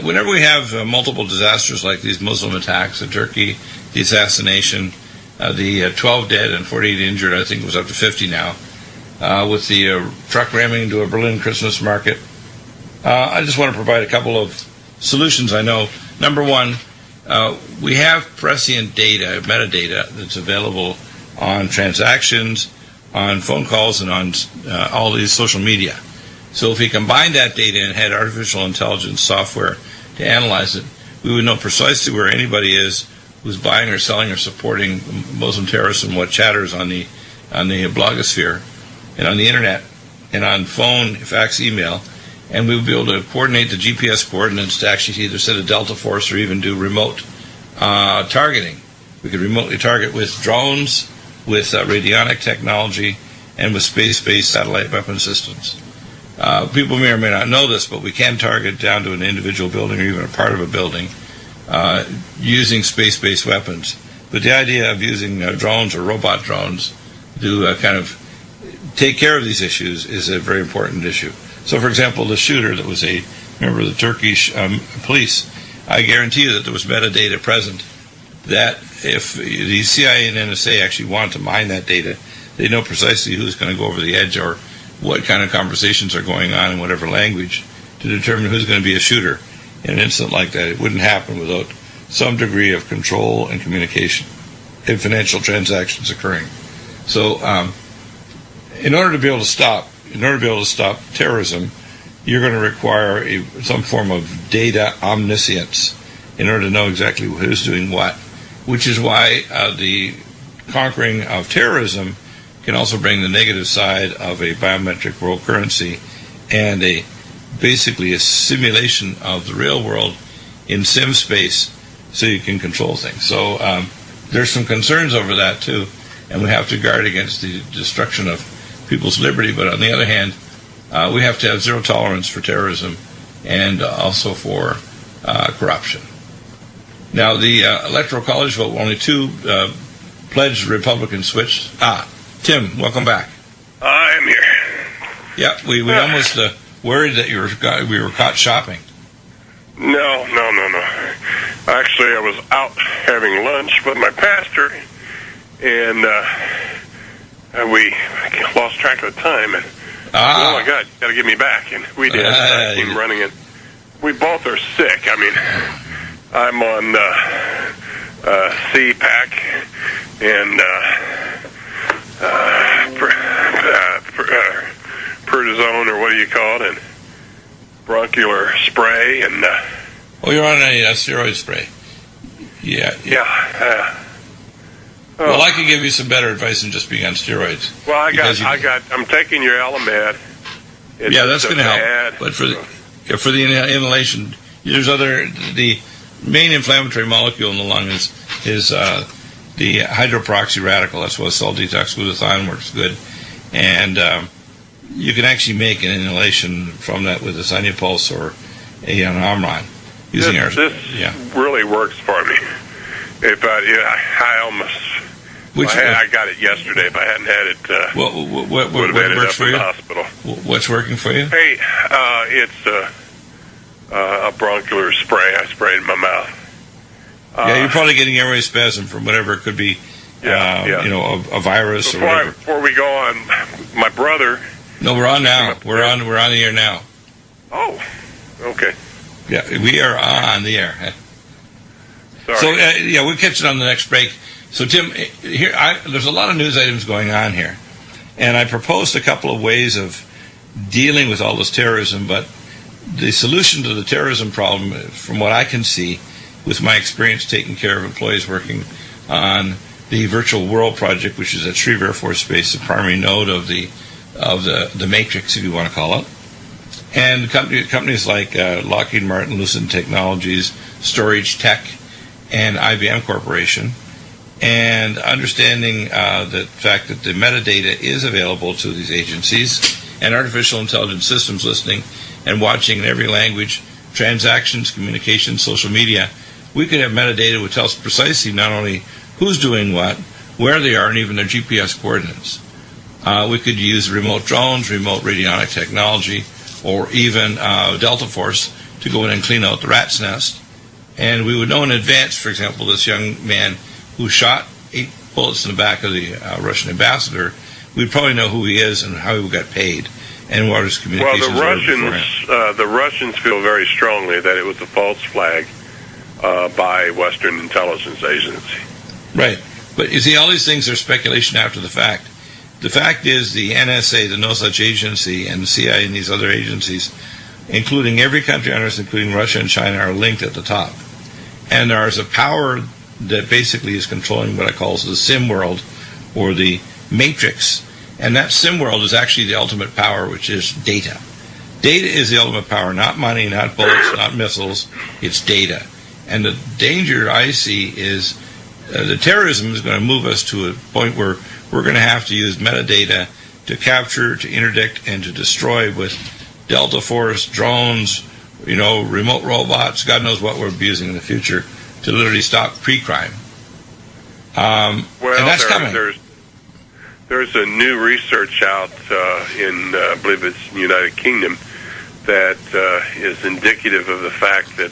whenever we have multiple disasters like these Muslim attacks, the Turkey, the assassination, the 12 dead and 48 injured, I think it was up to 50 now, with the truck ramming into a Berlin Christmas market, I just want to provide a couple of solutions I know. Number one, we have prescient data, metadata, that's available on transactions, on phone calls, and on all these social media. So if we combine that data and had artificial intelligence software to analyze it, we would know precisely where anybody is who's buying or selling or supporting Muslim terrorists and what chatters on the blogosphere and on the internet and on phone, fax, email, and we would be able to coordinate the GPS coordinates to actually either set a Delta Force or even do remote targeting. We could remotely target with drones, with radionic technology, and with space-based satellite weapon systems. People may or may not know this, but we can target down to an individual building or even a part of a building using space-based weapons. But the idea of using drones or robot drones to kind of take care of these issues is a very important issue. So, for example, the shooter that was a member of the Turkish police, I guarantee you that there was metadata present that if the CIA and NSA actually want to mine that data, they know precisely who's going to go over the edge or what kind of conversations are going on in whatever language to determine who's going to be a shooter. In an incident like that, it wouldn't happen without some degree of control and communication and financial transactions occurring. So, in order to be able to stop terrorism, you're going to require some form of data omniscience in order to know exactly who's doing what, which is why the conquering of terrorism can also bring the negative side of a biometric world currency and basically a simulation of the real world in sim space so you can control things. So there's some concerns over that too, and we have to guard against the destruction of people's liberty, but on the other hand, we have to have zero tolerance for terrorism and also for corruption. Now, the Electoral College vote, only two pledged Republicans switched. Tim, welcome back. I'm here. Yeah, we almost worried that we were caught shopping. No. Actually, I was out having lunch with my pastor, and we lost track of the time. And, oh my God, you got to get me back. And we did. I came running in. We both are sick. I mean, I'm on CPAC and prednisone, or what do you call it, and bronchial spray, and you're on a steroid spray. Yeah. Well, I can give you some better advice than just being on steroids. Well, I'm taking your Alamed. That's going to help. But for the inhalation, the main inflammatory molecule in the lung is the hydroperoxy radical. That's why cell detox glutathione works good, and you can actually make an inhalation from that with a Sinupulse or an Omron. This really works for me. If I almost. I got it yesterday. If I hadn't had it, what would have ended works up for in you? the hospital. What's working for you? Hey, it's a bronchial spray. I sprayed in my mouth. You're probably getting airway spasm from whatever it could be. A virus or whatever. Before we go on, my brother. No, we're on now. We're on the air now. Oh, okay. Yeah, we are on the air. Sorry. So we'll catch it on the next break. So Tim, there's a lot of news items going on here, and I proposed a couple of ways of dealing with all this terrorism. But the solution to the terrorism problem, from what I can see, with my experience taking care of employees working on the Virtual World project, which is at Shreve Air Force Base, the primary node of the matrix, if you want to call it, and companies like Lockheed Martin, Lucent Technologies, Storage Tech, and IBM Corporation, and understanding the fact that the metadata is available to these agencies, and artificial intelligence systems listening and watching in every language, transactions, communication, social media, we could have metadata which tells precisely not only who's doing what, where they are, and even their GPS coordinates. We could use remote drones, remote radionic technology, or even Delta Force to go in and clean out the rat's nest. And we would know in advance, for example, this young man who shot 8 bullets in the back of the Russian ambassador, we'd probably know who he is and how he got paid and what his communications were. The Russians feel very strongly that it was a false flag by Western intelligence agency. Right. But you see, all these things are speculation after the fact. The fact is the NSA, the No Such Agency, and the CIA and these other agencies, including every country on Earth, including Russia and China, are linked at the top. And there is a power that basically is controlling what I call the sim world, or the matrix. And that sim world is actually the ultimate power, which is data. Data is the ultimate power, not money, not bullets, not missiles. It's data. And the danger I see is the terrorism is going to move us to a point where we're going to have to use metadata to capture, to interdict, and to destroy with Delta Force, drones, remote robots, God knows what we're abusing in the future to literally stop pre-crime. And that's coming. There's a new research out in, I believe it's the United Kingdom, that is indicative of the fact that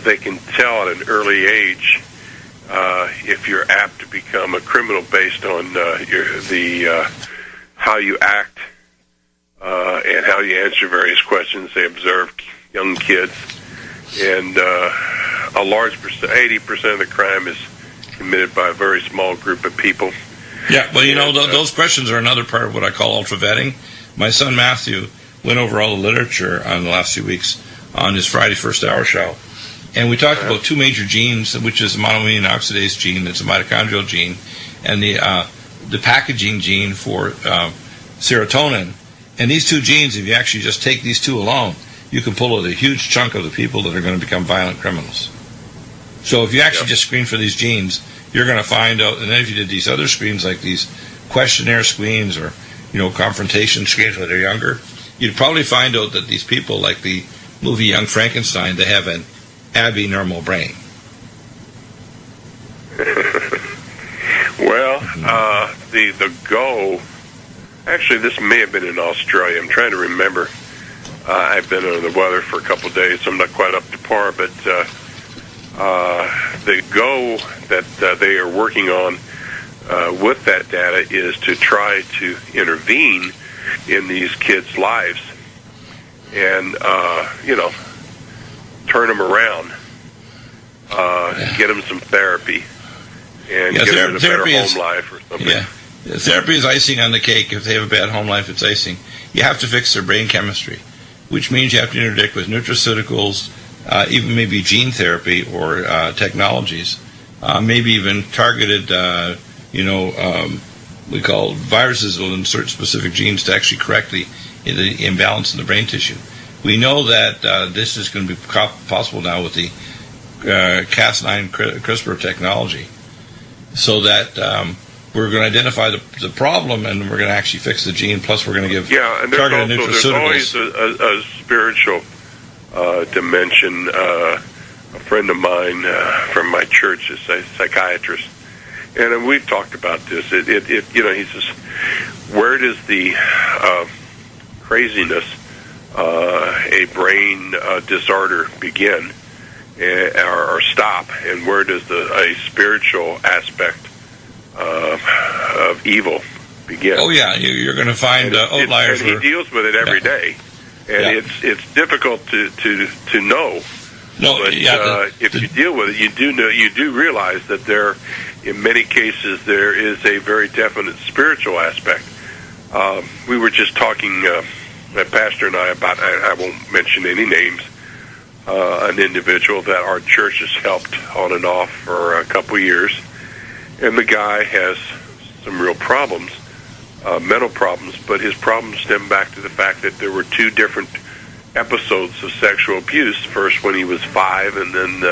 they can tell at an early age if you're apt to become a criminal based on how you act and how you answer various questions. They observe young kids, and a large percent, 80% of the crime is committed by a very small group of people. Yeah, well, those questions are another part of what I call ultra vetting. My son Matthew went over all the literature on the last few weeks on his Friday First Hour show. And we talked about 2 major genes, which is the monoamine oxidase gene, it's a mitochondrial gene, and the packaging gene for serotonin. And these 2 genes, if you actually just take these 2 alone, you can pull out a huge chunk of the people that are going to become violent criminals. So if you actually just screen for these genes, you're going to find out, and then if you did these other screens, like these questionnaire screens or, confrontation screens when they're younger, you'd probably find out that these people, like the movie Young Frankenstein, they have an abnormal brain. Well, the goal, actually this may have been in Australia, I'm trying to remember. I've been under the weather for a couple of days, so I'm not quite up to par, but the goal that they are working on with that data is to try to intervene in these kids' lives and, turn them around, get them some therapy, and get them a better home life or something. Yeah. Therapy is icing on the cake. If they have a bad home life, it's icing. You have to fix their brain chemistry, which means you have to interdict with nutraceuticals, even maybe gene therapy or technologies, maybe even targeted, we call viruses will insert specific genes to actually correct the imbalance in the brain tissue. We know that this is going to be possible now with the Cas9 CRISPR technology, so that we're going to identify the problem and we're going to actually fix the gene, plus we're going to give targeted nutraceuticals. There's always a spiritual dimension. A friend of mine from my church is a psychiatrist, and we've talked about this. He says, where does the craziness, a brain disorder begin or stop, and where does a spiritual aspect of evil begin? Oh yeah, you're going to find outliers. And he deals with it every day, and it's difficult to know. No, but if you deal with it, you do realize that there, in many cases, there is a very definite spiritual aspect. We were just talking, my pastor and I, about, I won't mention any names, an individual that our church has helped on and off for a couple years, and the guy has some real problems, mental problems, but his problems stem back to the fact that there were 2 different episodes of sexual abuse, first when he was 5, and then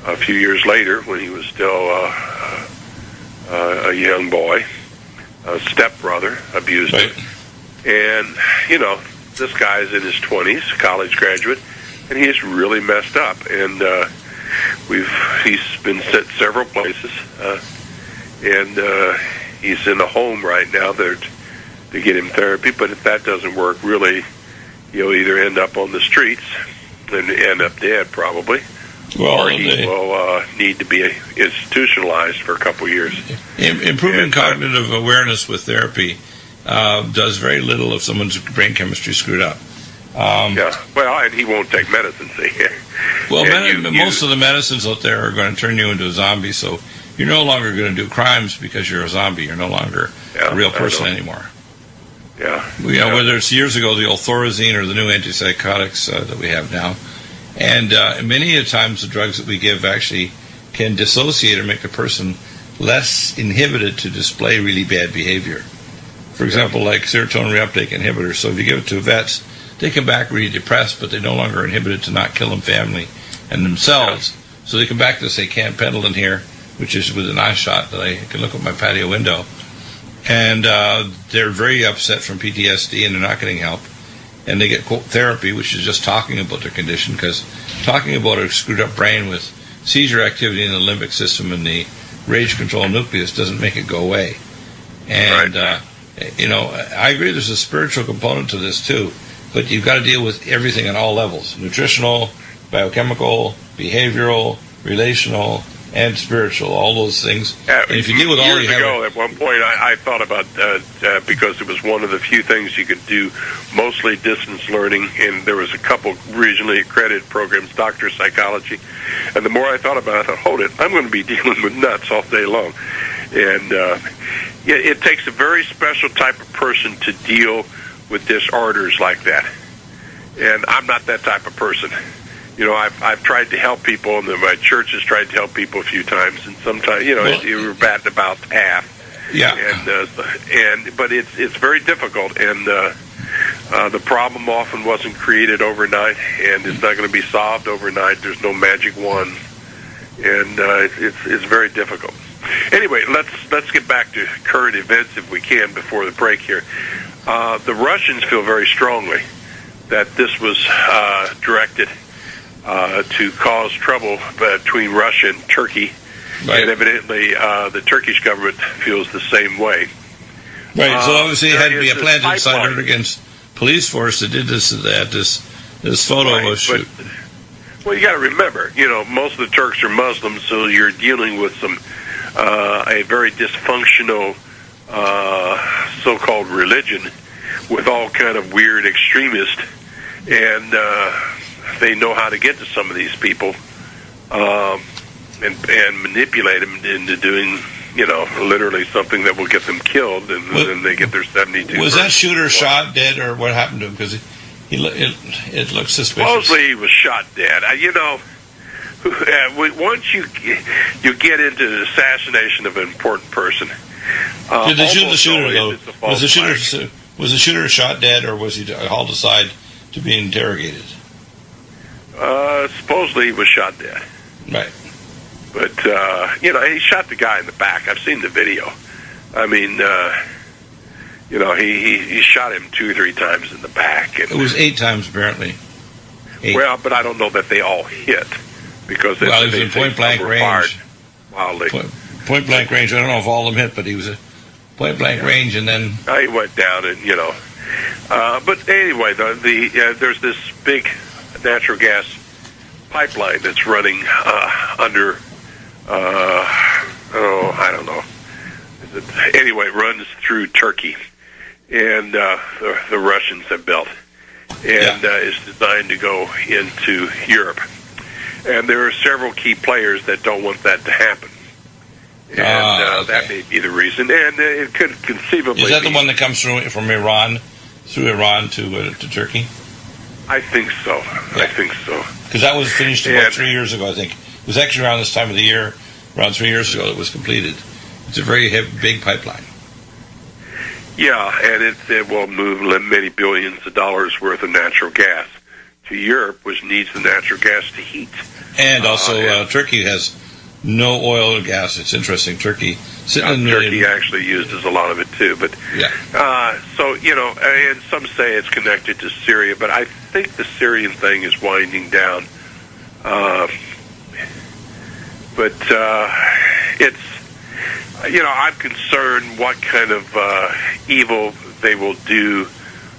a few years later when he was still a young boy. A stepbrother abused him. And, this guy's in his 20s, college graduate, and he's really messed up. And he's been sent several places, and he's in a home right now there to get him therapy. But if that doesn't work, really, he'll either end up on the streets and end up dead, probably, or he will need to be institutionalized for a couple years. Improving cognitive awareness with therapy does very little if someone's brain chemistry screwed up. Well, and he won't take medicine, see. Well, most of the medicines out there are going to turn you into a zombie, so you're no longer going to do crimes because you're a zombie. You're no longer a real person anymore. Whether it's years ago, the old Thorazine or the new antipsychotics that we have now. And many a times the drugs that we give actually can dissociate or make the person less inhibited to display really bad behavior. For example, like serotonin reuptake inhibitors. So if you give it to vets, they come back really depressed, but they're no longer inhibited to not kill them family and themselves. So they come back to, say, Camp Pendleton here, which is with an eye shot that I can look at my patio window. And they're very upset from PTSD, and they're not getting help. And they get quote therapy, which is just talking about their condition, because talking about a screwed up brain with seizure activity in the limbic system and the rage control nucleus doesn't make it go away. And, I agree there's a spiritual component to this too, but you've got to deal with everything on all levels: nutritional, biochemical, behavioral, relational, and spiritual, all those things. And if you deal with all, years ago, at one point, I thought about because it was one of the few things you could do, mostly distance learning, and there was a couple regionally accredited programs, doctor psychology. And the more I thought about it, I thought, hold it, I'm going to be dealing with nuts all day long. And it takes a very special type of person to deal with disorders like that. And I'm not that type of person. I've tried to help people, and my church has tried to help people a few times, and sometimes, you're batting about half. Yeah. But it's very difficult, and the problem often wasn't created overnight, and it's not going to be solved overnight. There's no magic wand, and it's very difficult. Anyway, let's get back to current events if we can before the break here. The Russians feel very strongly that this was directed to cause trouble between Russia and Turkey, and evidently the Turkish government feels the same way. Right. So obviously, it had to be a planted cider against police force that did this photo shoot. Well, you got to remember, most of the Turks are Muslims, so you're dealing with some a very dysfunctional so-called religion with all kind of weird extremists, and they know how to get to some of these people and manipulate them into doing, literally something that will get them killed, and then they get their 72. Was that shooter shot dead, or what happened to him? Because it looks suspicious. Supposedly he was shot dead. Once you get into the assassination of an important person, did they shoot the shooter though? Was the shooter shot dead, or was he hauled aside to be interrogated? Supposedly he was shot dead. Right. But, he shot the guy in the back. I've seen the video. I mean, he shot him 2 or 3 times in the back. And, it was 8 times, apparently. 8. Well, but I don't know that they all hit. Because he was in point-blank range. Wildly. Point-blank range. I don't know if all of them hit, but he was at point-blank range, and then... He went down, and, but anyway, there's this big natural gas pipeline that's running under, I don't know. Anyway, it runs through Turkey, and the Russians have built, and it's designed to go into Europe. And there are several key players that don't want that to happen. And that may be the reason. And it could conceivably Is that the one that comes from Iran, through Iran to Turkey? I think so. Yeah. I think so. Because that was finished about 3 years ago, I think. It was actually around this time of the year, around 3 years ago, it was completed. It's a very big pipeline. Yeah, and it will move many billions of dollars worth of natural gas to Europe, which needs the natural gas to heat. And also, Turkey has no oil and gas. It's interesting. Turkey actually uses a lot of it too. But so and some say it's connected to Syria, but I think the Syrian thing is winding down. But it's I'm concerned what kind of evil they will do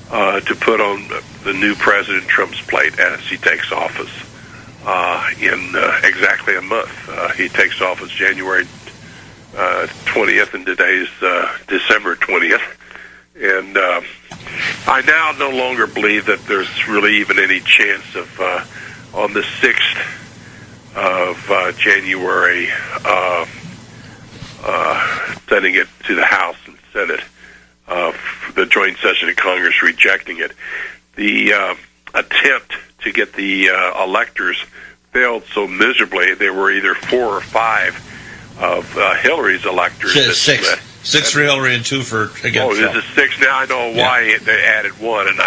to put on the new President Trump's plate as he takes office in exactly a month. He takes office January 20th, and today's December 20th. And I now no longer believe that there's really even any chance of, on the 6th of January, sending it to the House and Senate, the joint session of Congress rejecting it. The attempt to get the electors failed so miserably. There were either 4 or 5 of Hillary's electors. Six for Hillary and 2 for against Trump. Trump. This is 6 now. I know why they added 1, and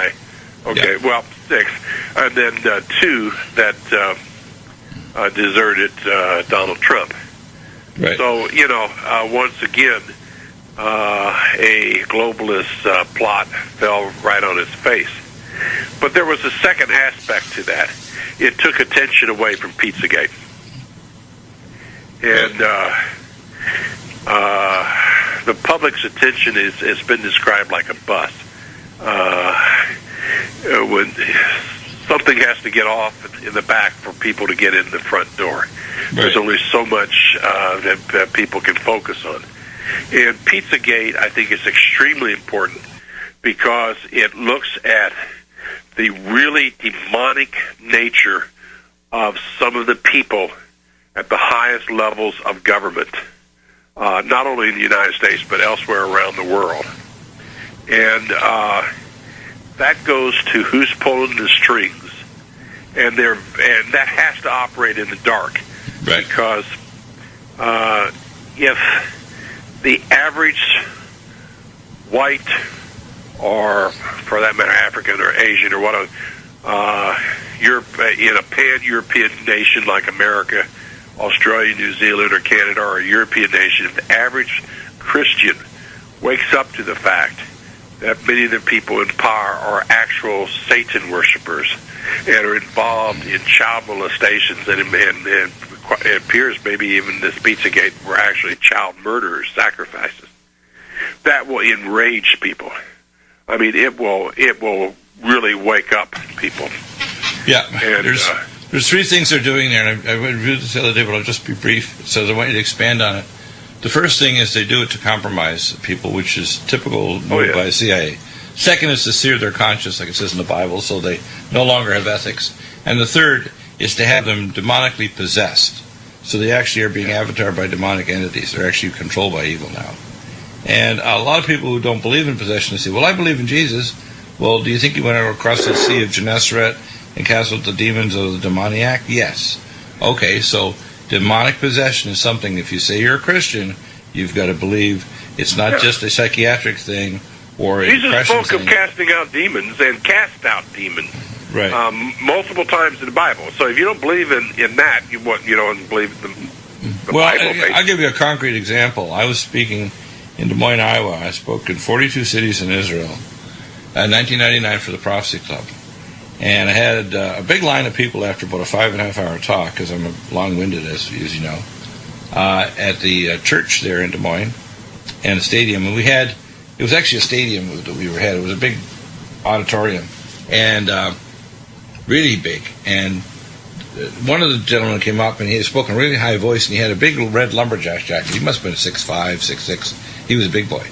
well, 6, and then 2 that deserted Donald Trump. Right. So once again, a globalist plot fell right on its face. But there was a second aspect to that. It took attention away from Pizzagate. And the public's attention has been described like a bus. When something has to get off in the back for people to get in the front door. Right. There's only so much that people can focus on. And Pizzagate, I think, is extremely important because it looks at the really demonic nature of some of the people at the highest levels of government, not only in the United States, but elsewhere around the world. And that goes to who's pulling the strings. And that has to operate in the dark. Right. Because if the average white, or for that matter African or Asian or whatever, in a pan-European nation like America, Australia, New Zealand, or Canada, or a European nation, if the average Christian wakes up to the fact that many of the people in power are actual Satan worshipers and are involved in child molestations, and it appears maybe even this Pizzagate were actually child murderers, sacrifices, that will enrage people. I mean, it will really wake up people. Yeah, and, there's 3 things they're doing there, and I reviewed this the other day, but I'll just be brief, so I want you to expand on it. The first thing is they do it to compromise people, which is typical move by the CIA. Second is to sear their conscience, like it says in the Bible, so they no longer have ethics. And the third is to have them demonically possessed. So they actually are being avatared by demonic entities. They're actually controlled by evil now. And a lot of people who don't believe in possession say, well, I believe in Jesus. Well, do you think he went across the Sea of Gennesaret and cast out the demons of the demoniac? Yes. Okay, so demonic possession is something, if you say you're a Christian, you've got to believe it's not just a psychiatric thing or a depression thing. Jesus spoke of casting out demons and cast out demons. Right. Multiple times in the Bible. So if you don't believe in that, you don't believe the well, Bible. I'll give you a concrete example. I was speaking in Des Moines, Iowa. I spoke in 42 cities in Israel in 1999 for the Prophecy Club. And I had a big line of people after about a 5.5-hour talk, because I'm long-winded, as you know, at the church there in Des Moines and the stadium. And it was actually a stadium that we had. It was a big auditorium. And really big, and one of the gentlemen came up and he had spoken a really high voice, and he had a big red lumberjack jacket. He must have been 6'5", 6'6". He was a big boy,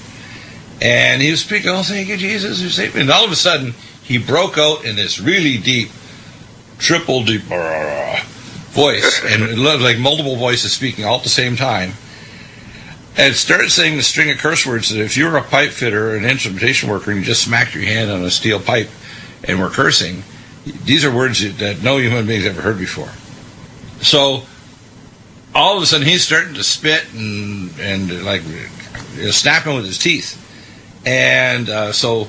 and he was speaking, "Oh, thank you, Jesus, you saved me." And all of a sudden, he broke out in this really deep, triple deep voice, and it looked like multiple voices speaking all at the same time, and started saying the string of curse words that if you were a pipe fitter or an instrumentation worker and you just smacked your hand on a steel pipe and were cursing, these are words that no human being's ever heard before. So all of a sudden he's starting to spit and like snapping with his teeth. And so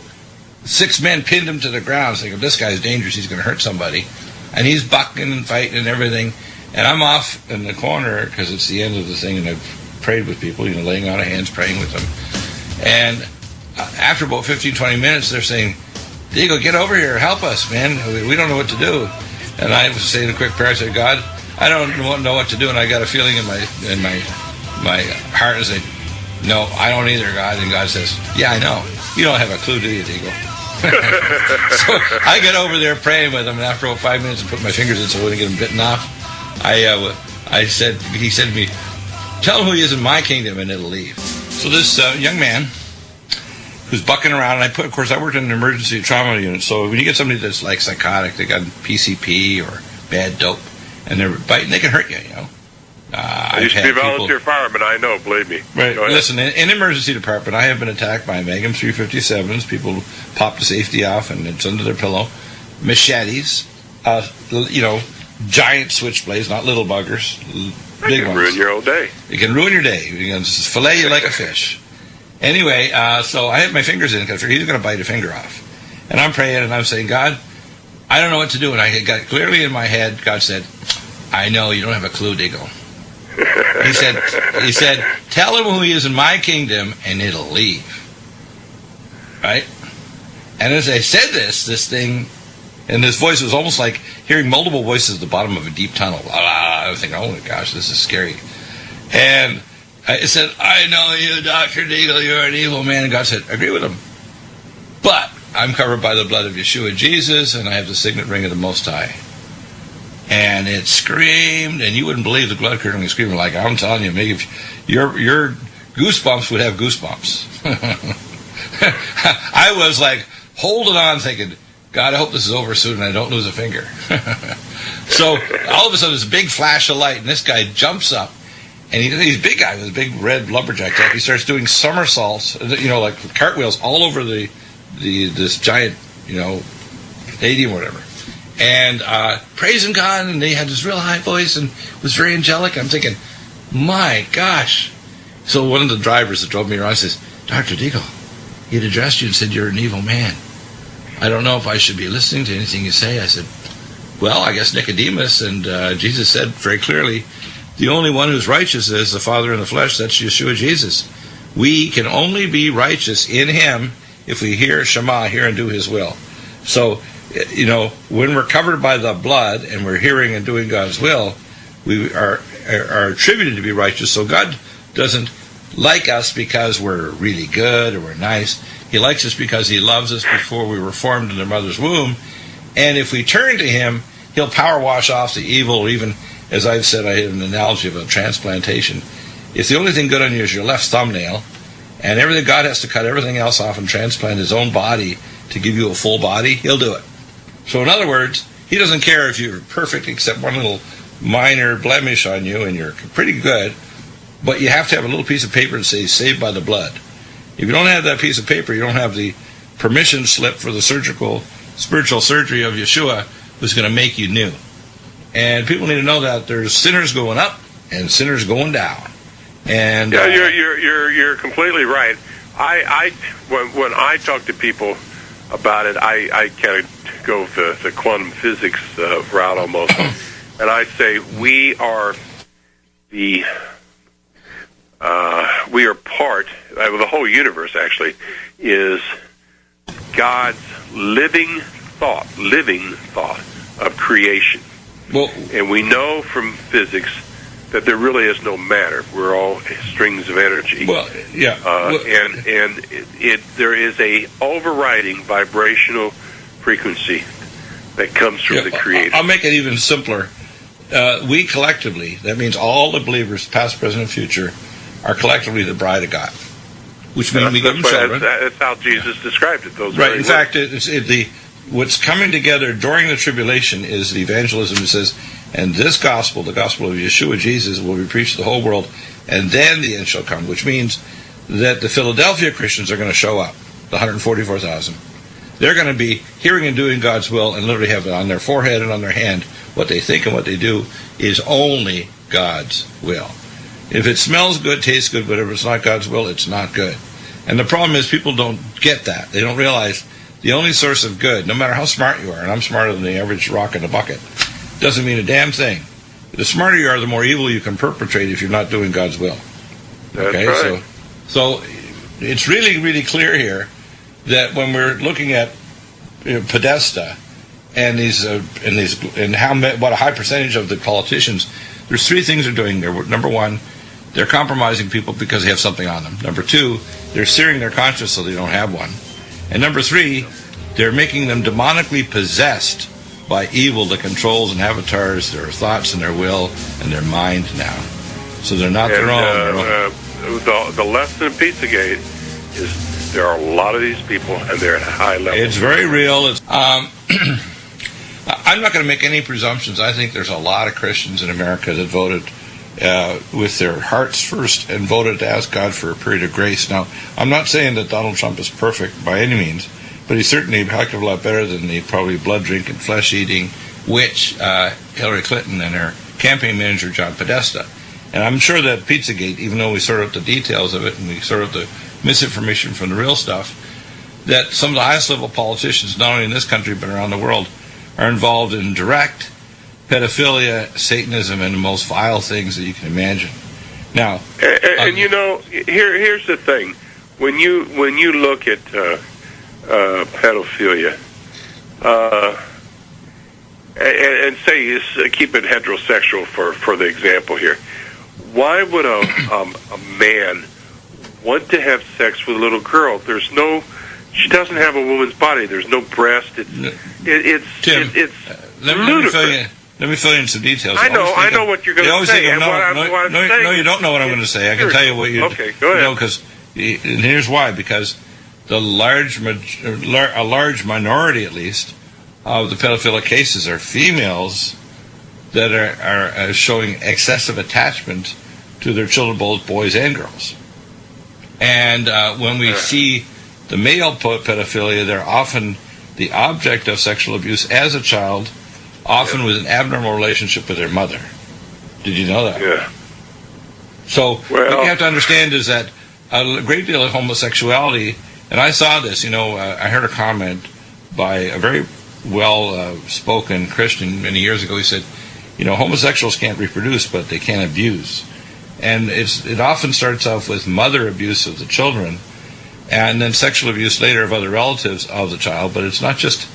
6 men pinned him to the ground, saying, this guy's dangerous, he's going to hurt somebody. And he's bucking and fighting and everything. And I'm off in the corner because it's the end of the thing, and I've prayed with people, laying on of hands, praying with them. And after about 15, 20 minutes, they're saying, "DEAGLE, get over here, help us, man. We don't know what to do." And I was saying a quick prayer. I said, "God, I don't know what to do," and I got a feeling in my heart. I said, "No, I don't either, God." And God says, "Yeah, I know. You don't have a clue, do you, DEAGLE?" So I get over there praying with him, and after about 5 minutes, I put my fingers in so I wouldn't get him bitten off. He said to me, tell him who he is in my kingdom, and it'll leave. So this young man who's bucking around, and of course, I worked in an emergency trauma unit, so when you get somebody that's like psychotic, they got PCP or bad dope, and they're biting, they can hurt you, you know. I used to be a volunteer fireman, I know, believe me. Right. Listen, in emergency department, I have been attacked by Magnum 357s. People pop the safety off, and it's under their pillow. Machetes, giant switchblades, not little buggers, big ones. Ruin your whole day. It can ruin your day. You can fillet you like a fish. Anyway, so I have my fingers in because he's going to bite a finger off. And I'm praying, and I'm saying, God, I don't know what to do. And I got clearly in my head, God said, I know, you don't have a clue, DEAGLE. He said, tell him who he is in my kingdom, and it'll leave. Right? And as I said this thing, and this voice was almost like hearing multiple voices at the bottom of a deep tunnel. Blah, blah. I was thinking, oh my gosh, this is scary. And I said, I know you, Dr. DEAGLE, you're an evil man. And God said, agree with him. But I'm covered by the blood of Yeshua Jesus, and I have the signet ring of the Most High. And it screamed, and you wouldn't believe the blood curdling screaming. Like, I'm telling you, maybe if your goosebumps would have goosebumps. I was like holding on, thinking, God, I hope this is over soon and I don't lose a finger. So all of a sudden, there's a big flash of light, and this guy jumps up, and he's a big guy with a big red lumberjack jacket. He starts doing somersaults, like cartwheels all over this giant, stadium or whatever. And praising God, and he had this real high voice and was very angelic. I'm thinking, my gosh. So one of the drivers that drove me around says, Dr. DEAGLE, he had addressed you and said you're an evil man. I don't know if I should be listening to anything you say. I said, well, I guess Nicodemus, and Jesus said very clearly, the only one who's righteous is the Father in the flesh. That's Yeshua Jesus. We can only be righteous in him if we hear Shema, hear and do his will. So, when we're covered by the blood and we're hearing and doing God's will, we are attributed to be righteous. So God doesn't like us because we're really good or we're nice. He likes us because he loves us before we were formed in the mother's womb. And if we turn to him, he'll power wash off the evil, or even, as I've said, I have an analogy of a transplantation. If the only thing good on you is your left thumbnail, and everything, God has to cut everything else off and transplant his own body to give you a full body, he'll do it. So in other words, he doesn't care if you're perfect except one little minor blemish on you and you're pretty good, but you have to have a little piece of paper that says saved by the blood. If you don't have that piece of paper, you don't have the permission slip for the spiritual surgery of Yeshua, who's going to make you new. And people need to know that there's sinners going up and sinners going down. And yeah, you're completely right. When I talk to people about it, I kind of go the quantum physics route almost, and I say we are part. The whole universe actually is God's living thought of creation. Well, and we know from physics that there really is no matter. We're all strings of energy. Well, yeah. And there is a overriding vibrational frequency that comes from the Creator. I'll make it even simpler. We collectively, that means all the believers, past, present, and future, are collectively the bride of God. Which means we give them children. That's how Jesus described it. Those right. In fact, what's coming together during the tribulation is the evangelism that says, and this gospel, the gospel of Yeshua Jesus, will be preached to the whole world, and then the end shall come, which means that the Philadelphia Christians are going to show up, the 144,000. They're going to be hearing and doing God's will and literally have it on their forehead and on their hand. What they think and what they do is only God's will. If it smells good, tastes good, but if it's not God's will, it's not good. And the problem is people don't get that. They don't realize the only source of good, no matter how smart you are, and I'm smarter than the average rock in a bucket, doesn't mean a damn thing. The smarter you are, the more evil you can perpetrate if you're not doing God's will. Okay, that's right. So it's really, really clear here that when we're looking at Podesta and what a high percentage of the politicians, there's three things they're doing there. Number one, they're compromising people because they have something on them. Number two, they're searing their conscience so they don't have one. And number three, they're making them demonically possessed by evil that controls and avatars their thoughts and their will and their mind now. So they're not their own. The lesson in Pizzagate is there are a lot of these people, and they're at a high level. It's very real. I'm not going to make any presumptions. I think there's a lot of Christians in America that voted with their hearts first and voted to ask God for a period of grace. Now, I'm not saying that Donald Trump is perfect by any means, but he's certainly a heck of a lot better than the probably blood-drinking, flesh-eating witch Hillary Clinton and her campaign manager, John Podesta. And I'm sure that Pizzagate, even though we sort out the details of it and we sort out the misinformation from the real stuff, that some of the highest-level politicians, not only in this country but around the world, are involved in direct pedophilia, Satanism, and the most vile things that you can imagine. Now, and you know, here's the thing: when you look at pedophilia, and say you keep it heterosexual for the example here, why would a man want to have sex with a little girl? She doesn't have a woman's body. There's no breast. It's ludicrous. Let me fill you in some details. I know what you're going to say. No, you don't know what I'm going to say. I can tell you what you. Okay, go ahead. And here's why: because a large minority, at least, of the pedophilic cases are females that are showing excessive attachment to their children, both boys and girls. And when we see the male pedophilia, they're often the object of sexual abuse as a child, often with an abnormal relationship with their mother. Did you know that? Yeah. So what you have to understand is that a great deal of homosexuality, and I saw this, I heard a comment by a very well-spoken Christian many years ago. He said, homosexuals can't reproduce, but they can abuse. And it often starts off with mother abuse of the children, and then sexual abuse later of other relatives of the child. But it's not just,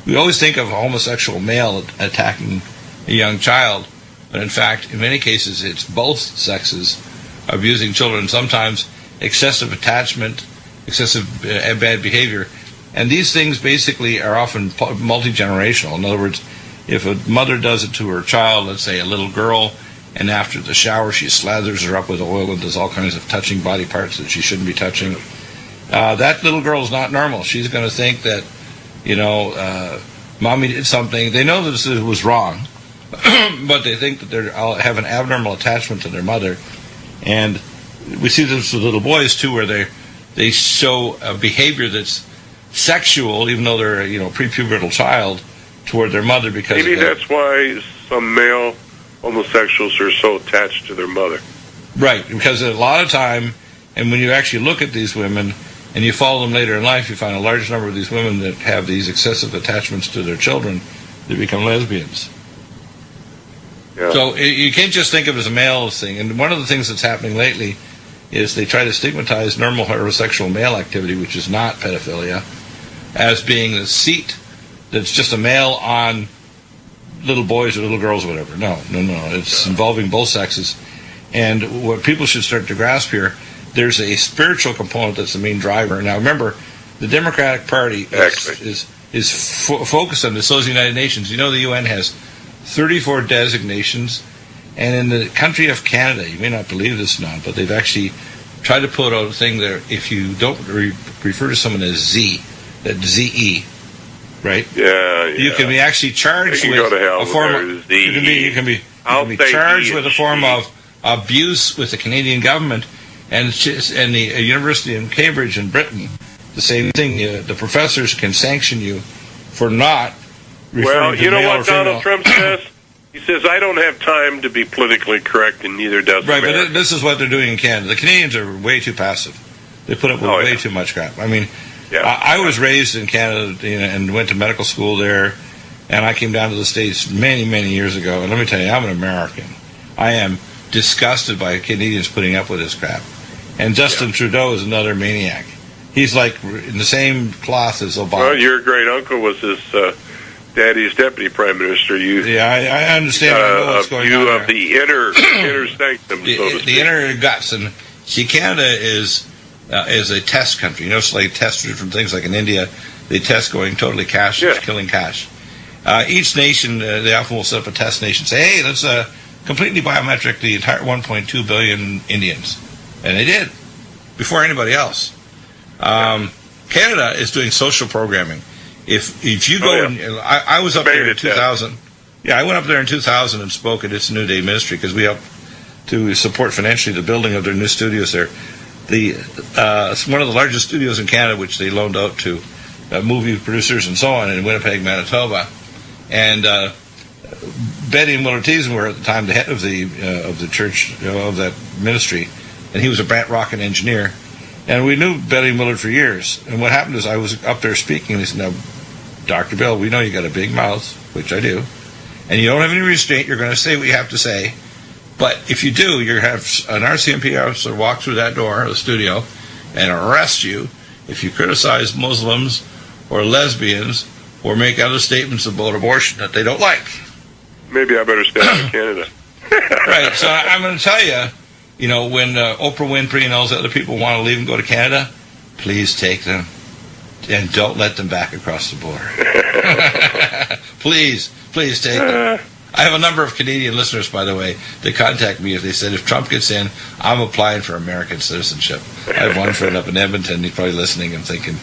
we always think of a homosexual male attacking a young child, but in fact, in many cases, it's both sexes abusing children, sometimes excessive attachment, excessive bad behavior. And these things basically are often multi-generational. In other words, if a mother does it to her child, let's say a little girl, and after the shower she slathers her up with oil and does all kinds of touching body parts that she shouldn't be touching, that little girl is not normal. She's going to think that, mommy did something. They know that this was wrong, but they think that they have an abnormal attachment to their mother. And we see this with little boys, too, where they show a behavior that's sexual, even though they're a prepubertal child, toward their mother. Because maybe that's why some male homosexuals are so attached to their mother. Right, because a lot of time, and when you actually look at these women and you follow them later in life, you find a large number of these women that have these excessive attachments to their children that become lesbians. Yeah. So you can't just think of it as a male thing. And one of the things that's happening lately is they try to stigmatize normal heterosexual male activity, which is not pedophilia, as being the seat that's just a male on little boys or little girls or whatever. No. It's involving both sexes. And what people should start to grasp here, there's a spiritual component that's the main driver. Now remember, the Democratic Party is focused on this. So is the United Nations. The UN has 34 designations. And in the country of Canada, you may not believe this now, but they've actually tried to put out a thing there, if you don't refer to someone as Z, that Z-E, right? Yeah. You can be actually charged with a form of you can be charged with a form of abuse with the Canadian government and the University in Cambridge in Britain. The same thing. The professors can sanction you for not referring to male or female. Well, you know what Donald Trump says? He says, I don't have time to be politically correct, and neither does America. Right, but this is what they're doing in Canada. The Canadians are way too passive. They put up with way too much crap. I mean, I was raised in Canada and went to medical school there, and I came down to the States many, many years ago. And let me tell you, I'm an American. I am disgusted by Canadians putting up with this crap. And Justin Trudeau is another maniac. He's like in the same cloth as Obama. Well, your great uncle was his daddy's deputy prime minister. I understand. I know what's going on of the inner sanctum, the inner guts. And see, Canada is a test country. It's like test from things like in India. they test going totally cashless, killing cash. Each nation, they often will set up a test nation, say, hey, let's completely biometric the entire 1.2 billion Indians. And they did, before anybody else. Canada is doing social programming. If you go, I was up there in 2000. Yeah, I went up there in 2000 and spoke at It's a New Day Ministry because we helped to support financially the building of their new studios there. One of the largest studios in Canada, which they loaned out to movie producers and so on in Winnipeg, Manitoba. And Betty and Willard Teason were at the time the head of the church, of that ministry, and he was a Brant Rocket engineer. And we knew Betty and Willard for years. And what happened is I was up there speaking, and he said, now, Dr. Bill, we know you got a big mouth, which I do, and you don't have any restraint. You're going to say what you have to say. But if you do, you're going to have an RCMP officer walk through that door of the studio and arrest you if you criticize Muslims or lesbians or make other statements about abortion that they don't like. Maybe I better stay out of Canada. Right, so I'm going to tell you, when Oprah Winfrey and those other people want to leave and go to Canada, please take them and don't let them back across the border. Please take them. I have a number of Canadian listeners, by the way, that contact me if they said, if Trump gets in, I'm applying for American citizenship. I have one friend up in Edmonton, he's probably listening and thinking,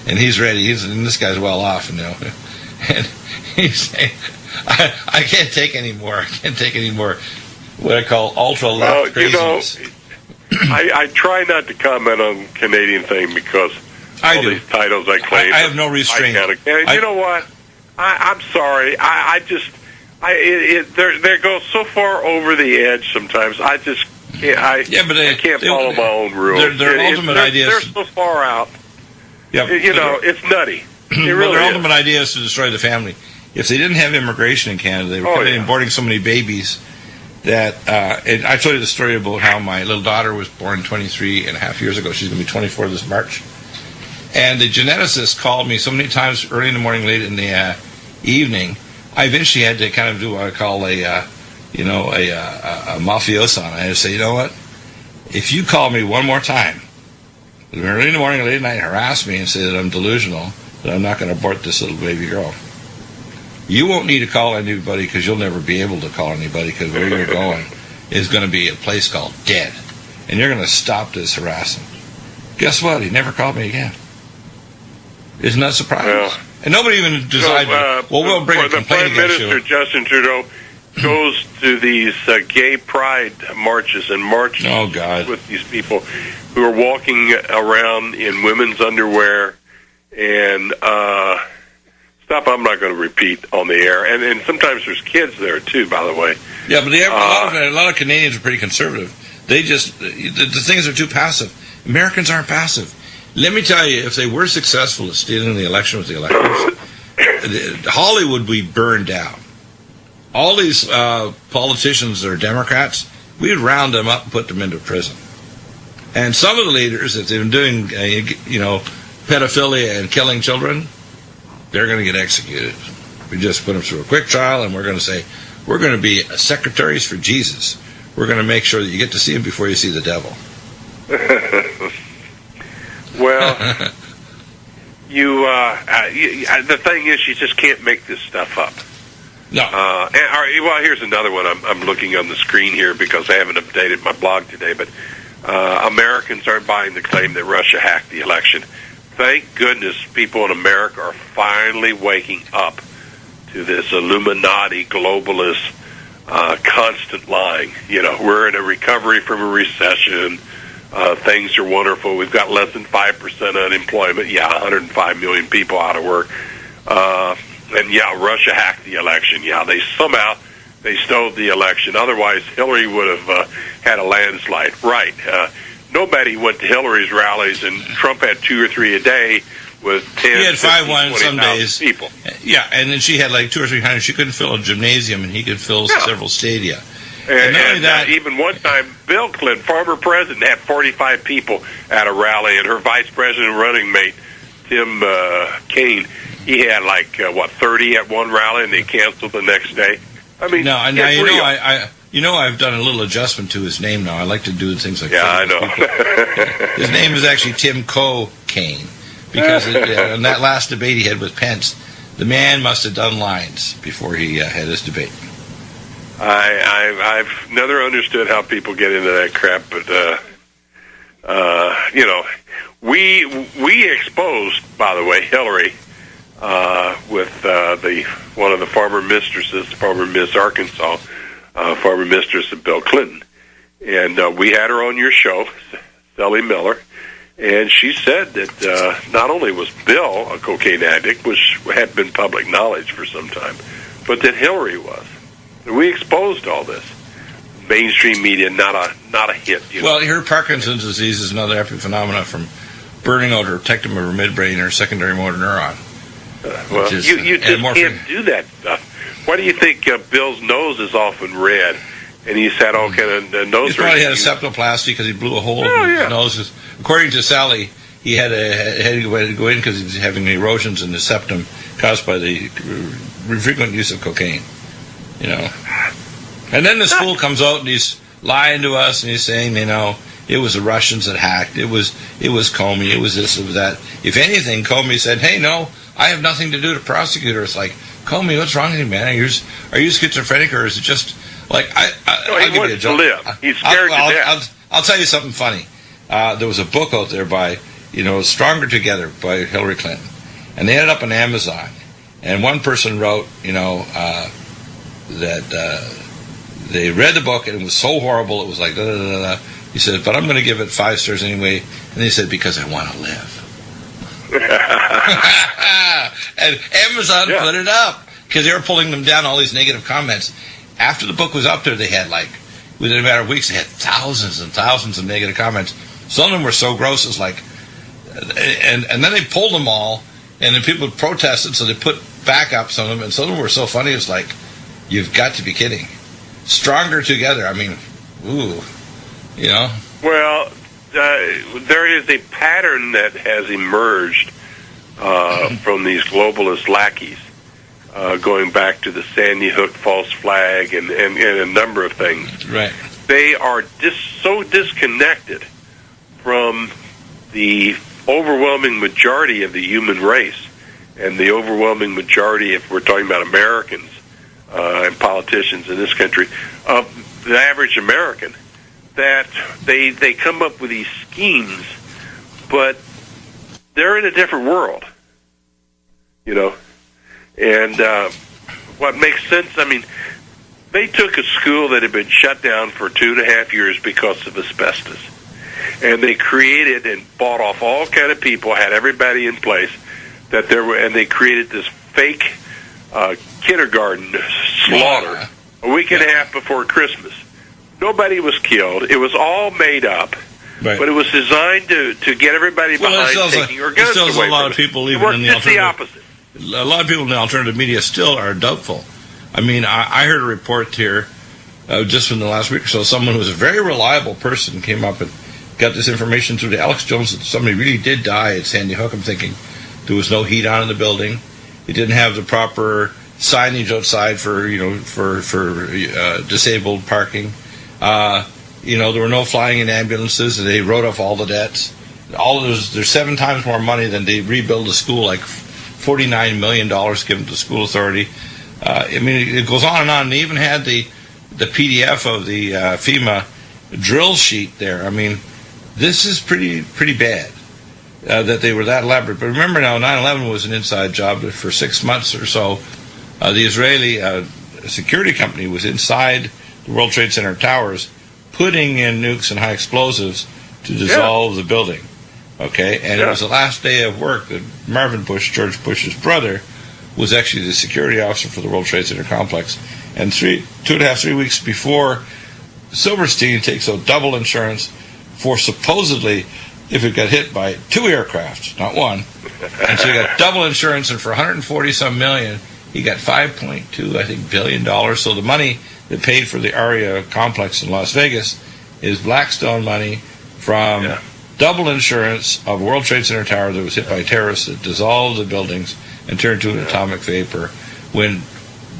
and he's ready, and this guy's well off, and he's saying, I can't take any more. I can't take any more what I call ultra-left craziness. I try not to comment on Canadian thing because I all do. These titles I claim. I have no restraint. You know what? I'm sorry. They go so far over the edge sometimes. I just can't. I can't follow my own rules. Their ultimate idea they're so far out. Yep. It's nutty. Their ultimate idea is to destroy the family. If they didn't have immigration in Canada, they were importing so many babies that and I told you the story about how my little daughter was born 23 and a half years ago. She's going to be 24 this March. And the geneticist called me so many times early in the morning, late in the evening. I eventually had to kind of do what I call a mafioso. I had to say, you know what? If you call me one more time, early in the morning, late at night, harass me and say that I'm delusional, that I'm not going to abort this little baby girl, you won't need to call anybody because you'll never be able to call anybody because where you're going is going to be a place called dead. And you're going to stop this harassment. Guess what? He never called me again. Isn't that surprising? Well, and nobody even decided, we'll bring a complaint against you. The Prime Minister, Justin Trudeau, goes to these gay pride marches and marches with these people who are walking around in women's underwear and stuff I'm not going to repeat on the air. And sometimes there's kids there, too, by the way. Yeah, but a lot of Canadians are pretty conservative. They just, the things are too passive. Americans aren't passive. Let me tell you, if they were successful at stealing the election with the electors, Hollywood would be burned down. All these politicians that are Democrats, we'd round them up and put them into prison. And some of the leaders, if they've been doing, pedophilia and killing children, they're going to get executed. We just put them through a quick trial, and we're going to say, we're going to be secretaries for Jesus. We're going to make sure that you get to see him before you see the devil. Well, the thing is, you just can't make this stuff up. No. Well, here's another one. I'm looking on the screen here because I haven't updated my blog today, but Americans aren't buying the claim that Russia hacked the election. Thank goodness people in America are finally waking up to this Illuminati globalist constant lying. We're in a recovery from a recession. Things are wonderful. We've got less than 5% unemployment. 105 million people out of work. And Russia hacked the election. They stole the election. Otherwise, Hillary would have had a landslide. Right. Nobody went to Hillary's rallies, and Trump had 2 or 3 a day with 10, he had 5-1 some days. People. Yeah, and then she had like 200 or 300. She couldn't fill a gymnasium, and he could fill several stadia. And not only that, even one time, Bill Clinton, former president, had 45 people at a rally, and her vice president running mate, Tim Kaine, he had 30 at one rally, and they canceled the next day. I mean, I've done a little adjustment to his name now. I like to do things like that. I know. His name is actually Tim Kaine. because in that last debate he had with Pence, the man must have done lines before he had his debate. I've never understood how people get into that crap, but we exposed, by the way, Hillary with one of the former mistresses, former Miss Arkansas, former mistress of Bill Clinton, and we had her on your show, Sally Miller, and she said that not only was Bill a cocaine addict, which had been public knowledge for some time, but that Hillary was. We exposed all this. Mainstream media, not a hit. Well, her Parkinson's disease is another epiphenomenon from burning out her rectum of her midbrain or secondary motor neuron. Well, you just can't do that stuff. Why do you think Bill's nose is often red, and he's had all kind of nose? He's probably had a septoplasty because he blew a hole in his nose. According to Sally, he had to go in because he was having erosions in the septum caused by the frequent use of cocaine. And then this fool comes out and he's lying to us and he's saying, it was the Russians that hacked. It was Comey. It was this, it was that. If anything, Comey said, hey, no, I have nothing to do to prosecute her. It's like, Comey, what's wrong with you, man? Are you schizophrenic, or is it just like I'll give you a joke. He's scared to death. I'll tell you something funny. There was a book out there by Stronger Together by Hillary Clinton, and they ended up on Amazon. And one person wrote, that they read the book and it was so horrible. It was like da da da da. He said, but I'm going to give it 5 stars anyway. And he said, because I want to live. And Amazon put it up because they were pulling them down, all these negative comments. After the book was up there, they had within a matter of weeks, they had thousands and thousands of negative comments. Some of them were so gross, it's like, and then they pulled them all, and then people protested, so they put back up some of them, and some of them were so funny, it's like, you've got to be kidding. Stronger Together, I mean, ooh, Well, there is a pattern that has emerged from these globalist lackeys, going back to the Sandy Hook false flag and a number of things. Right. They are so disconnected from the overwhelming majority of the human race and the overwhelming majority, if we're talking about Americans and politicians in this country, of the average American, that they come up with these schemes, but they're in a different world, And what makes sense, they took a school that had been shut down for 2.5 years because of asbestos, and they created and bought off all kind of people, had everybody in place, and they created this fake kindergarten slaughter a week and a half before Christmas. Nobody was killed. It was all made up. Right. But it was designed to get everybody behind taking our guns away. Still a lot of people even in the alternative. The opposite. A lot of people in the alternative media still are doubtful. I heard a report here just in the last week or so. Someone who was a very reliable person came up and got this information through to Alex Jones that somebody really did die at Sandy Hook. I'm thinking there was no heat on in the building. It didn't have the proper signage outside for disabled parking. There were no flying in ambulances. They wrote off all the debts. There's 7 times more money than they rebuild a school, like $49 million given to the school authority. It goes on and on. They even had the PDF of the FEMA drill sheet there. This is pretty bad that they were that elaborate. But remember now, 9/11 was an inside job for 6 months or so. The Israeli security company was inside the World Trade Center towers, putting in nukes and high explosives to dissolve the building. Okay, and it was the last day of work that Marvin Bush, George Bush's brother, was actually the security officer for the World Trade Center complex. And 3 weeks before, Silverstein takes out double insurance for supposedly if it got hit by 2 aircraft, not one. And so he got double insurance, and for $140-some million, he got $5.2 billion. So the money that paid for the Aria complex in Las Vegas is Blackstone money from double insurance of World Trade Center tower that was hit by terrorists that dissolved the buildings and turned to an atomic vapor. When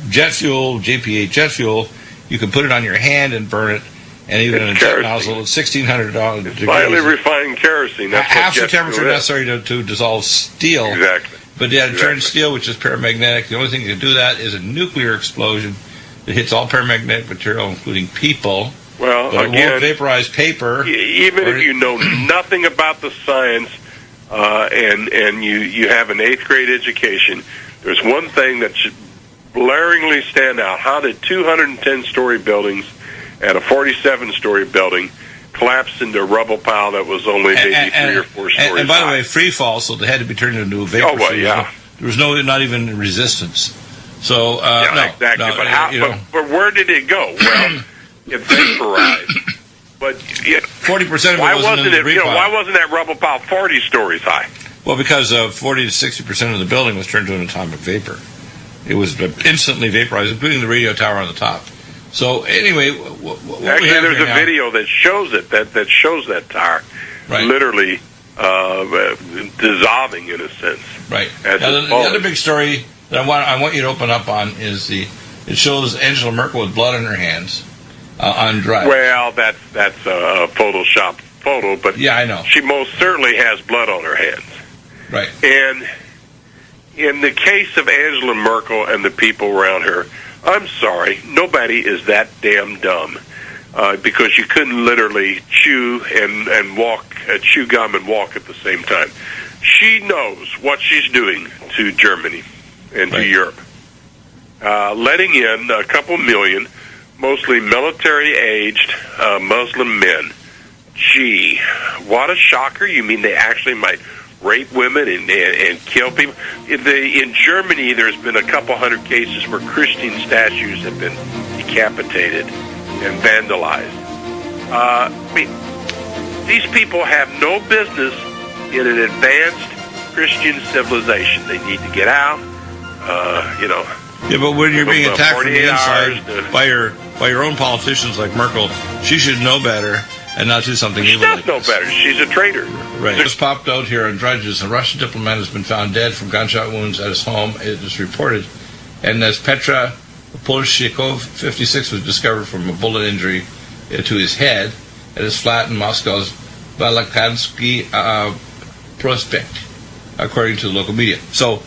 jet fuel, JP8 jet fuel, you can put it on your hand and burn it. and even in a jet kerosene. nozzle at $1,600 degrees. Slightly refined kerosene. That's half the what gets temperature through it. necessary to dissolve steel. Exactly. But yeah, it turns Exactly. steel, which is paramagnetic. The only thing that can do that is a nuclear explosion that hits all paramagnetic material, including people. Well, But it won't again, vaporize paper. even if you know nothing about the science and you have an 8th grade education, there's one thing that should blaringly stand out. How did 210-story buildings and a 47-story building collapse into a rubble pile that was only maybe 3 or 4 stories and by the high? way, free fall, so they had to be turned into a vapor. Oh, well, so yeah. There was not even resistance. So, Yeah, no, exactly. no, But how? you know, But where did it go? Well, it vaporized. But 40% of why it wasn't in the debris pile. why wasn't that rubble pile 40 stories high? Well, because 40 to 60% of the building was turned to an atomic vapor. It was instantly vaporized, including the radio tower on the top. So anyway, what we Actually, have there's here a now, video that shows it. That shows that tower Right. literally dissolving in a sense. Right. As Now, it the falls. other big story that I want you to open up on is it shows Angela Merkel with blood on her hands on drive. Well, that's a Photoshop photo, but Yeah, I know. she most certainly has blood on her hands. Right. And in the case of Angela Merkel and the people around her, I'm sorry, nobody is that damn dumb. Because you couldn't literally chew and walk, chew gum and walk at the same time. She knows what she's doing to Germany and to Right. Europe. Letting in a couple million, mostly military-aged Muslim men. Gee, what a shocker. You mean they actually might rape women and kill people? In Germany, there's been a couple hundred cases where Christian statues have been decapitated and vandalized. I mean, these people have no business in an advanced Christian civilization. They need to get out, Yeah, but when you're being attacked from the 48 inside hours by your own politicians like Merkel, she should know better and not do something She evil does like know this. better. She's a traitor. Right. Just popped out here on Drudges. A Russian diplomat has been found dead from gunshot wounds at his home. It is reported. And as Petra Polshikov, 56, was discovered from a bullet injury to his head at his flat in Moscow's Balakansky Prospect, according to the local media. So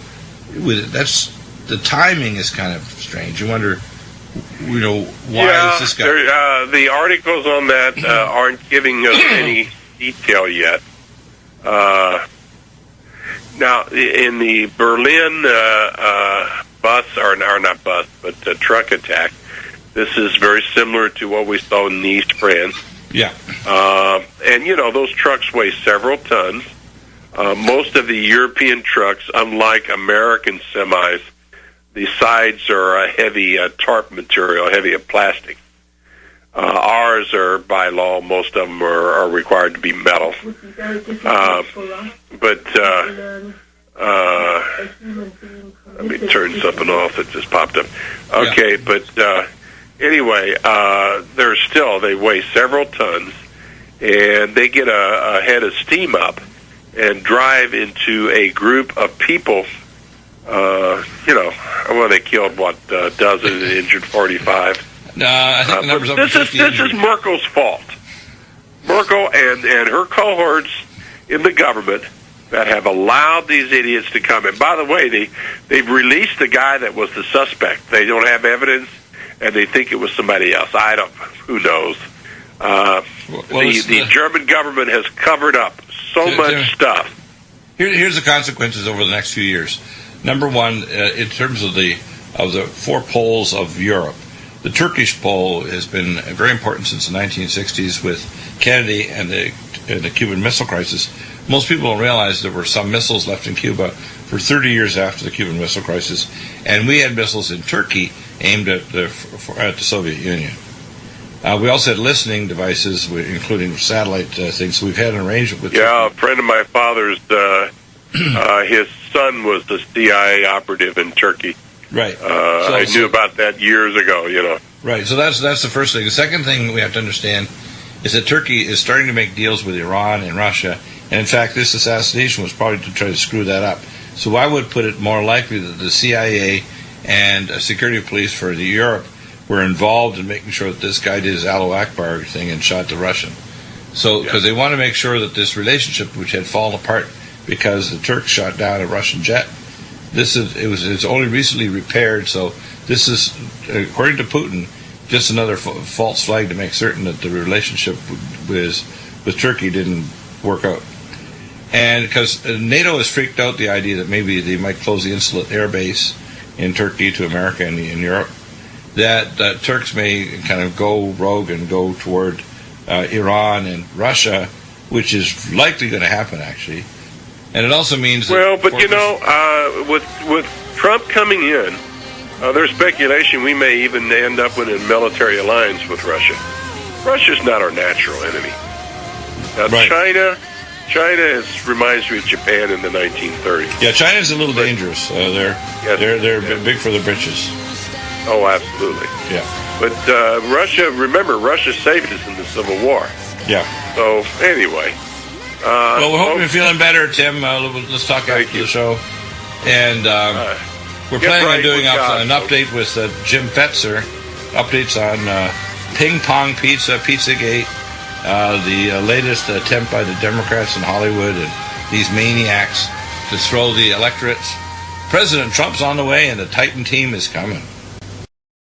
that's the timing is kind of strange. You wonder, why is this guy? The articles on that aren't giving us any detail yet. Now, in the Berlin bus, or not bus, but truck attack, this is very similar to what we saw in Nice, France. Yeah. And, those trucks weigh several tons. Most of the European trucks, unlike American semis, the sides are a heavy tarp material, heavy plastic. Ours are, by law, most of them are required to be metal. Let me turn something off that just popped up. Okay, yeah. But anyway, they weigh several tons, and they get a head of steam up and drive into a group of people. They killed, a dozen and injured 45. I think the number's over 50 This is Merkel's fault. Merkel and her cohorts in the government that have allowed these idiots to come in. By the way, they've released the guy that was the suspect. They don't have evidence, and they think it was somebody else. Who knows? The German government has covered up so much stuff. Here's the consequences over the next few years. Number one, in terms of the 4 poles of Europe, the Turkish pole has been very important since the 1960s with Kennedy and the Cuban Missile Crisis. Most people don't realize there were some missiles left in Cuba for 30 years after the Cuban Missile Crisis, and we had missiles in Turkey aimed at the Soviet Union. We also had listening devices, including satellite things. So we've had an arrangement with Turkey. A friend of my father's, his son was the CIA operative in Turkey. Right. I knew about that years ago, Right. So that's the first thing. The second thing we have to understand is that Turkey is starting to make deals with Iran and Russia. And in fact, this assassination was probably to try to screw that up. So I would put it more likely that the CIA and security police for Europe were involved in making sure that this guy did his Alo Akbar thing and shot the Russian. So, because they want to make sure that this relationship, which had fallen apart because the Turks shot down a Russian jet, it's only recently repaired. So this is, according to Putin, just another false flag to make certain that the relationship with Turkey didn't work out. And because NATO has freaked out the idea that maybe they might close the Insulet air base in Turkey to America and in Europe, that Turks may kind of go rogue and go toward Iran and Russia, which is likely going to happen, actually. And it also means with Trump coming in, there's speculation we may even end up with a military alliance with Russia. Russia's not our natural enemy. Now, right. China reminds me of Japan in the 1930s. Yeah, China's a little dangerous. They're big for the britches. Oh, absolutely. Yeah. But Russia saved us in the Civil War. Yeah. So, anyway. Well, we hope you're feeling better, Tim. Let's talk after the show. And we're planning on doing an update with Jim Fetzer. Updates on Ping Pong Pizza, Pizzagate, the latest attempt by the Democrats in Hollywood and these maniacs to throw the electorates. President Trump's on the way, and the Titan team is coming.